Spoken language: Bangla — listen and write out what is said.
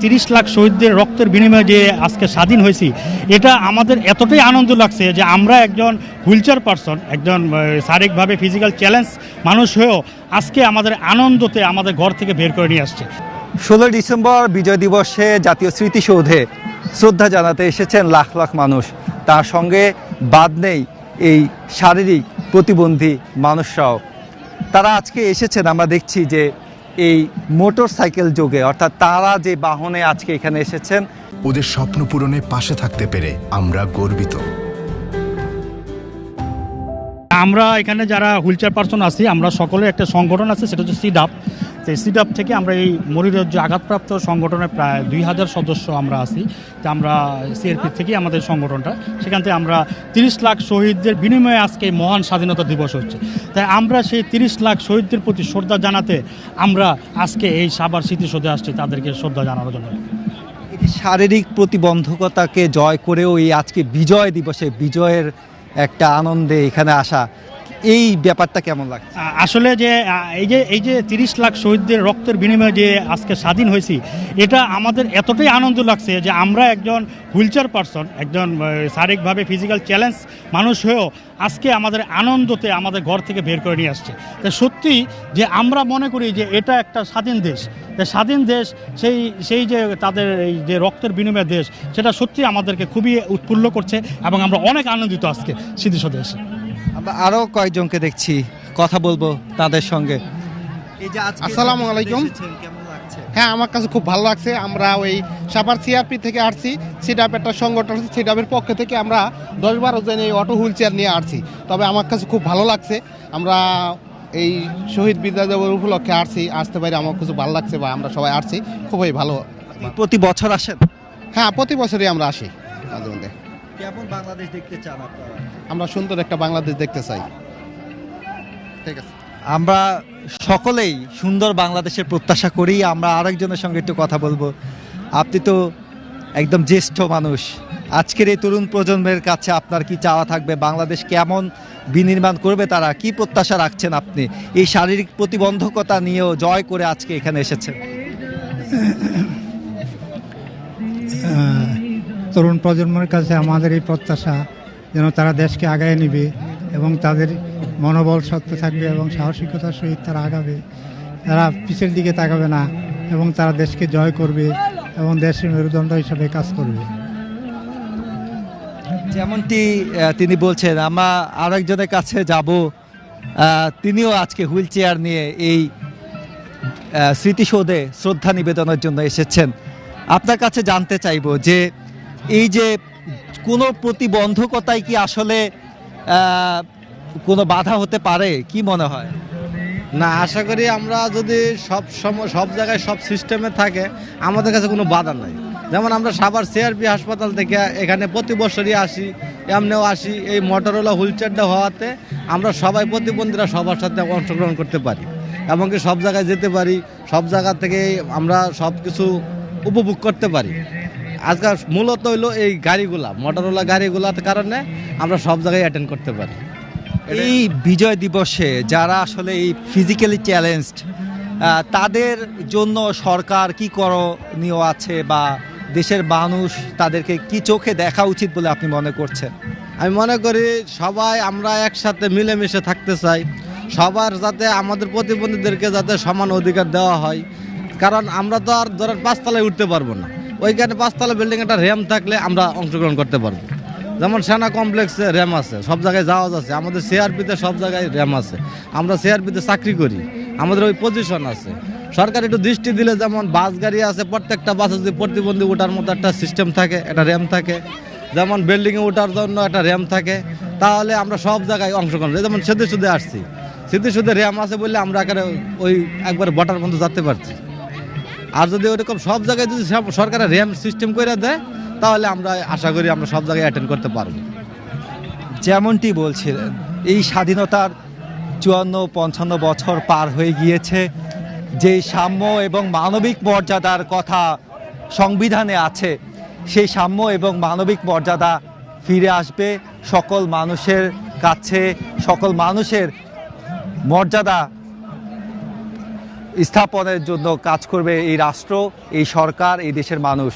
30 লাখ শহীদদের রক্তের বিনিময়ে যে আজকে স্বাধীন হয়েছি, এটা আমাদের এতটাই আনন্দ লাগছে যে আমরা একজন হুইলচেয়ার পারসন, একজন শারীরিকভাবে ফিজিক্যাল চ্যালেঞ্জ মানুষ হয়েও আজকে আমাদের আনন্দতে আমাদের ঘর থেকে বের করে নিয়ে আসছে। 16 ডিসেম্বর বিজয় দিবসে জাতীয় স্মৃতিসৌধে শ্রদ্ধা জানাতে এসেছেন লাখ লাখ মানুষ। তার সঙ্গে বাদ নেই এই শারীরিক প্রতিবন্ধী মানুষরাও। তারা আজকে এসেছেন, আমরা দেখছি যে এই মোটর সাইকেল যোগে, অর্থাৎ তারা যে বাহনে আজকে এখানে এসেছেন। ওদের স্বপ্ন পূরণে পাশে থাকতে পেরে আমরা গর্বিত। আমরা এখানে যারা হুইলচেয়ার পারসন আছি, আমরা সকলে একটা সংগঠন আছে, সেটা হচ্ছে সিডাপ। তো সিডাপ থেকে আমরা এই মরিরাজ্য আঘাতপ্রাপ্ত সংগঠনের প্রায় 2000 সদস্য আমরা আছি। তো আমরা সিআরপি থেকে আমাদের সংগঠনটা, সেখান থেকে আমরা 30 লাখ শহীদদের বিনিময়ে আজকে মহান স্বাধীনতা দিবস হচ্ছে। তাই আমরা সেই 30 লাখ শহীদদের প্রতি শ্রদ্ধা জানাতে আমরা আজকে এই সাভার স্মৃতিসৌধে আসছি, তাদেরকে শ্রদ্ধা জানানোর জন্য। শারীরিক প্রতিবন্ধকতাকে জয় করেও এই আজকে বিজয় দিবসে বিজয়ের একটা আনন্দে এখানে আসা, এই ব্যাপারটা কেমন লাগছে? আসলে যে এই যে 30 লাখ শহীদদের রক্তের বিনিময়ে যে আজকে স্বাধীন হয়েছি, এটা আমাদের এতটাই আনন্দ লাগছে যে আমরা একজন হুইলচেয়ার পারসন, একজন শারীরিকভাবে ফিজিক্যাল চ্যালেঞ্জ মানুষ হয়েও আজকে আমাদের আনন্দতে আমাদের ঘর থেকে বের করে নিয়ে আসছে। তাই সত্যি যে আমরা মনে করি যে এটা একটা স্বাধীন দেশ, স্বাধীন দেশ, সেই যে তাদের এই যে রক্তের বিনিময় দেশ, সেটা সত্যি আমাদেরকে খুবই উৎফুল্ল করছে এবং আমরা অনেক আনন্দিত আজকে স্মৃতিসৌধে এসে। আমরা আরও কয়েকজনকে দেখছি, কথা বলবো তাদের সঙ্গে। আসসালামু আলাইকুম। কেমন লাগছে? হ্যাঁ, আমার কাছে খুব ভালো লাগছে। আমরা ওই সাভার সিআরপি থেকে আসছি, সিডাপ একটা সংগঠন, সিডাপের পক্ষ থেকে আমরা 10-12 জন এই অটো হুইল চেয়ার নিয়ে আসছি। তবে আমার কাছে খুব ভালো লাগছে, আমরা এই শহীদ বিজয় দিবস উপলক্ষে আসতে পারি, আমার কিছু ভালো লাগছে, বা আমরা সবাই আসছি, খুবই ভালো। প্রতি বছর আসেন? হ্যাঁ, প্রতি বছরই আমরা আসি। মাঝে মধ্যে কেমন বাংলাদেশ দেখতে চান আপনারা? আমরা সুন্দর একটা বাংলাদেশ দেখতে চাই। ঠিক আছে, আমরা সকলেই সুন্দর বাংলাদেশের প্রত্যাশা করি। আমরা আরেকজনের সঙ্গে একটু কথা বলবো। আপনি তো একদম জ্যেষ্ঠ মানুষ, আজকের এই তরুণ প্রজন্মের কাছে আপনার কি চাওয়া থাকবে? বাংলাদেশ কেমন বিনির্মাণ করবে তারা, কি প্রত্যাশা রাখছেন আপনি? এই শারীরিক প্রতিবন্ধকতা নিয়েও জয় করে আজকে এখানে এসেছেন। তরুণ প্রজন্মের কাছে আমাদের এই প্রত্যাশা যেন তারা দেশকে আগায় নেবে এবং তাদের মনোবল শক্ত থাকবে এবং সাহসিকতার সহিত তারা আগাবে, তারা পিছের দিকে তাকাবে না এবং তারা দেশকে জয় করবে এবং দেশের মেরুদণ্ড হিসাবে কাজ করবে। যেমনটি তিনি বলছেন, আমরা আরেকজনের কাছে যাব। তিনিও আজকে হুইল চেয়ার নিয়ে এই স্মৃতিসৌধে শ্রদ্ধা নিবেদনের জন্য এসেছেন। আপনার কাছে জানতে চাইব যে এই যে কোনো প্রতিবন্ধকতায় কি আসলে কোনো বাধা হতে পারে, কি মনে হয়? না, আশা করি আমরা যদি সব জায়গায় সব সিস্টেমে থাকে, আমাদের কাছে কোনো বাধা নাই। যেমন আমরা সাভার সিআরপি হাসপাতাল থেকে এখানে প্রতি বছরই আসি, এমনিও আসি। এই মোটরওয়ালা হুইলচেয়ারটা হওয়াতে আমরা সবাই প্রতিবন্ধীরা সবার সাথে অংশগ্রহণ করতে পারি এবং কি সব জায়গায় যেতে পারি, সব জায়গা থেকে আমরা সব কিছু উপভোগ করতে পারি। আজকাল মূলত হইলো এই গাড়িগুলা, মোটরওয়ালা গাড়িগুলার কারণে আমরা সব জায়গায় অ্যাটেন্ড করতে পারি। এই বিজয় দিবসে যারা আসলে এই ফিজিক্যালি চ্যালেঞ্জড, তাদের জন্য সরকার কি করণীয় আছে বা দেশের মানুষ তাদেরকে কি চোখে দেখা উচিত বলে আপনি মনে করছেন? আমি মনে করি সবাই আমরা একসাথে মিলেমিশে থাকতে চাই, সবার যাতে আমাদের প্রতিবন্ধীদেরকে যাতে সমান অধিকার দেওয়া হয়। কারণ আমরা তো আর ধরেন 5 তলায় উঠতে পারবো না, ওইখানে 5 তলা বিল্ডিং একটা র্যাম্প থাকলে আমরা অংশগ্রহণ করতে পারবো। যেমন সেনা কমপ্লেক্সে র্যাম আছে, সব জায়গায় যাওয়া যাচ্ছে। আমাদের সিআরপিতে সব জায়গায় র্যাম আছে, আমরা সিআরপিতে চাকরি করি, আমাদের ওই পজিশন আছে। সরকার একটু দৃষ্টি দিলে, যেমন বাস গাড়ি আছে, প্রত্যেকটা বাসে যদি প্রতিবন্ধী ওঠার মতো একটা সিস্টেম থাকে, একটা র্যাম থাকে, যেমন বিল্ডিংয়ে ওঠার জন্য একটা র্যাম থাকে, তাহলে আমরা সব জায়গায় অংশগ্রহণ। যেমন স্মৃতিসৌধে আসছি, স্মৃতিসৌধে র্যাম আছে বললে আমরা ওই একবার বটার মধ্যে যেতে পারছি। আর যদি ওইরকম সব জায়গায় যদি সরকারের র্যাম সিস্টেম করে দেয়, তাহলে আমরা আশা করি আমরা সব জায়গায় অ্যাটেন্ড করতে পারবো। যেমনটি বলছিলেন, এই স্বাধীনতার 54-55 বছর পার হয়ে গিয়েছে। যে সাম্য এবং মানবিক মর্যাদার কথা সংবিধানে আছে, সেই সাম্য এবং মানবিক মর্যাদা ফিরে আসবে সকল মানুষের কাছে, সকল মানুষের মর্যাদা স্থাপনের জন্য কাজ করবে এই রাষ্ট্র, এই সরকার, এই দেশের মানুষ।